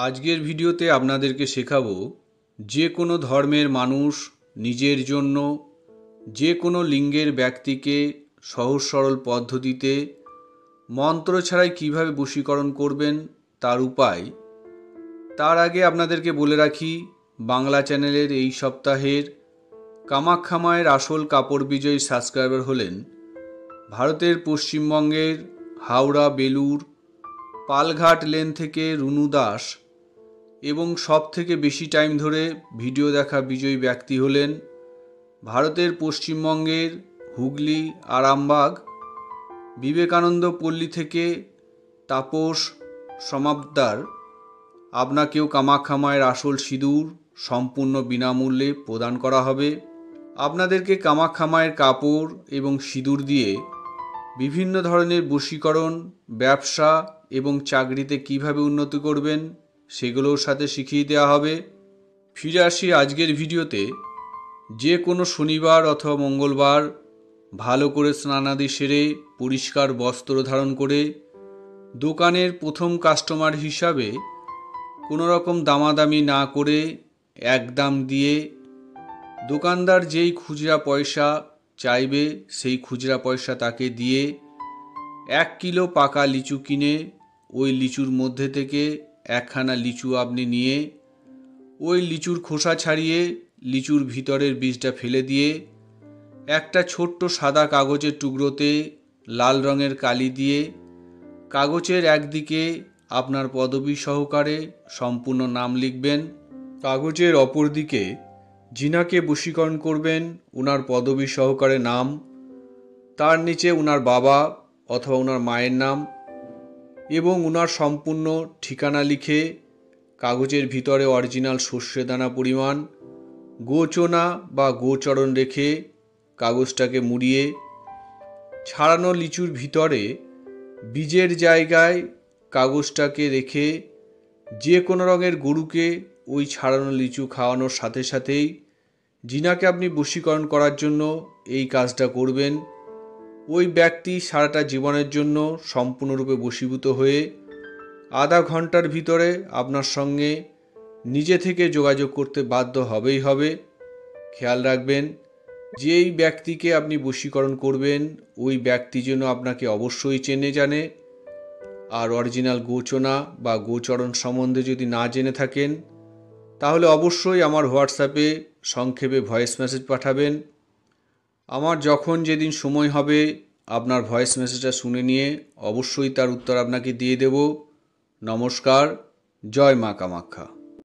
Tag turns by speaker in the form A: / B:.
A: আজকের ভিডিওতে আপনাদেরকে শেখাবো যে কোনো ধর্মের মানুষ নিজের জন্য যে কোনো লিঙ্গের ব্যক্তিকে সহজ সরল পদ্ধতিতে মন্ত্র ছাড়াই কীভাবে বশীকরণ করবেন তার উপায়। তার আগে আপনাদেরকে বলে রাখি, বাংলা চ্যানেলের এই সপ্তাহের কামাখ্যা মায়ের আসল কাপড় বিজয়ী সাবস্ক্রাইবার হলেন ভারতের পশ্চিমবঙ্গের হাওড়া বেলুর পালঘাট লেন থেকে রুনু দাস এবং সব থেকে বেশি টাইম ধরে ভিডিও দেখা বিজয়ী ব্যক্তি হলেন ভারতের পশ্চিমবঙ্গের হুগলি আরামবাগ বিবেকানন্দ পল্লী থেকে তাপস সমাবদার। আপনাকেও কামাখ্যা মায়ের আসল সিঁদুর সম্পূর্ণ বিনামূল্যে প্রদান করা হবে। আপনাদেরকে কামাখ্যা মায়ের কাপড় এবং সিঁদুর দিয়ে বিভিন্ন ধরনের বশীকরণ, ব্যবসা এবং চাকরিতে কিভাবে উন্নতি করবেন সেগুলোর সাথে শিখিয়ে দেওয়া হবে। ফিরে আসি আজকের ভিডিওতে। যে কোনো শনিবার অথবা মঙ্গলবার ভালো করে স্নানাদি সেরে পরিষ্কার বস্ত্র ধারণ করে দোকানের প্রথম কাস্টমার হিসাবে কোনো রকম দামাদামি না করে একদম দিয়ে দোকানদার যেই খুচরা পয়সা চাইবে সেই খুচরা পয়সা তাকে দিয়ে 1 কিলো পাকা লিচু কিনে ওই লিচুর মধ্যে থেকে একখানা লিচু আপনি নিয়ে ওই লিচুর খোসা ছাড়িয়ে লিচুর ভিতরের বীজটা ফেলে দিয়ে একটা ছোট্ট সাদা কাগজের টুকরোতে লাল রঙের কালি দিয়ে কাগজের একদিকে আপনার পদবী সহকারে সম্পূর্ণ নাম লিখবেন, কাগজের অপর দিকে যিনাকে বশীকরণ করবেন ওনার পদবী সহকারে নাম, তার নিচে ওনার বাবা অথবা ওনার মায়ের নাম এবং ওনার সম্পূর্ণ ঠিকানা লিখে কাগজের ভিতরে অরিজিনাল সর্ষে দানা পরিমাণ গোচনা বা গোচরণ রেখে কাগজটাকে মুড়িয়ে ছাড়ানো লিচুর ভিতরে বীজের জায়গায় কাগজটাকে রেখে যে কোনো রঙের গরুকে ওই ছাড়ানো লিচু খাওয়ানোর সাথে সাথেই যিনাকে আপনি বশীকরণ করার জন্য এই কাজটা করবেন ওই ব্যক্তি সারাটা জীবনের জন্য সম্পূর্ণরূপে বশীভূত হয়ে আধা ঘন্টার ভিতরে আপনার সঙ্গে নিজে থেকে যোগাযোগ করতে বাধ্য হবেই হবে। খেয়াল রাখবেন, যেই ব্যক্তিকে আপনি বশীকরণ করবেন ওই ব্যক্তি যেন আপনাকে অবশ্যই চেনে জানে। আর অরিজিনাল গোচনা বা গোচরণ সম্বন্ধে যদি না জেনে থাকেন তাহলে অবশ্যই আমার হোয়াটসঅ্যাপে সংক্ষেপে ভয়েস মেসেজ পাঠাবেন। আমার যখন যেদিন সময় হবে আপনার ভয়েস মেসেজটা শুনে নিয়ে অবশ্যই তার উত্তর আপনাকে দিয়ে দেব। নমস্কার, জয় মা কামাখ্যা।